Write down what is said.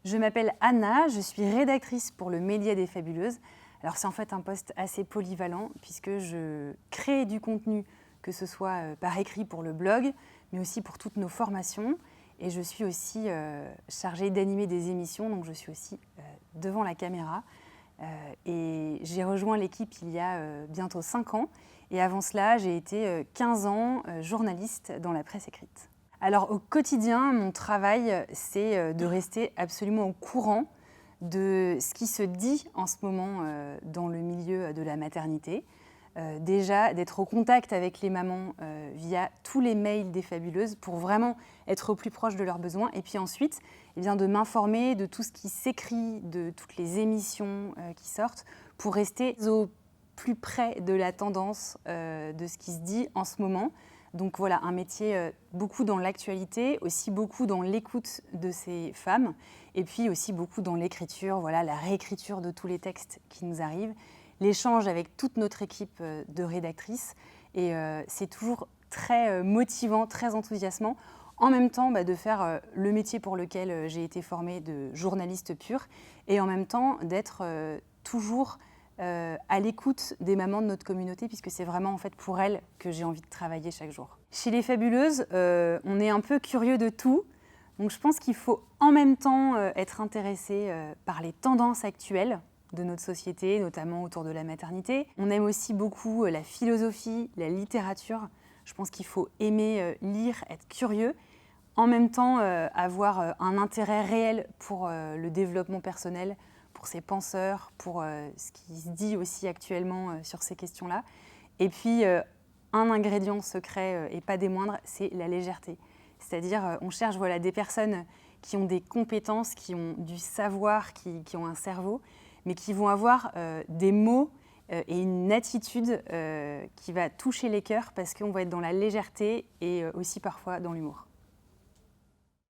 Je m'appelle Anna, je suis rédactrice pour le Média des Fabuleuses. Alors c'est en fait un poste assez polyvalent puisque je crée du contenu, que ce soit par écrit pour le blog, mais aussi pour toutes nos formations. Et je suis aussi chargée d'animer des émissions, donc je suis aussi devant la caméra. Et j'ai rejoint l'équipe il y a bientôt 5 ans. Et avant cela, j'ai été 15 ans journaliste dans la presse écrite. Alors au quotidien, mon travail, c'est de rester absolument au courant de ce qui se dit en ce moment dans le milieu de la maternité. Déjà, d'être au contact avec les mamans via tous les mails des Fabuleuses pour vraiment être au plus proche de leurs besoins. Et puis ensuite, de m'informer de tout ce qui s'écrit, de toutes les émissions qui sortent pour rester au plus près de la tendance de ce qui se dit en ce moment. Donc voilà, un métier beaucoup dans l'actualité, aussi beaucoup dans l'écoute de ces femmes, et puis aussi beaucoup dans l'écriture, voilà, la réécriture de tous les textes qui nous arrivent, l'échange avec toute notre équipe de rédactrices. Et c'est toujours très motivant, très enthousiasmant, en même temps de faire le métier pour lequel j'ai été formée de journaliste pure, et en même temps d'être toujours à l'écoute des mamans de notre communauté, puisque c'est vraiment en fait pour elles que j'ai envie de travailler chaque jour. Chez les Fabuleuses, on est un peu curieux de tout, donc je pense qu'il faut en même temps être intéressé par les tendances actuelles de notre société, notamment autour de la maternité. On aime aussi beaucoup la philosophie, la littérature. Je pense qu'il faut aimer lire, être curieux, en même temps avoir un intérêt réel pour le développement personnel, pour ses penseurs, pour ce qui se dit aussi actuellement sur ces questions-là. Et puis, un ingrédient secret, et pas des moindres, c'est la légèreté. C'est-à-dire, on cherche des personnes qui ont des compétences, qui ont du savoir, qui ont un cerveau, mais qui vont avoir des mots et une attitude qui va toucher les cœurs parce qu'on va être dans la légèreté et aussi parfois dans l'humour.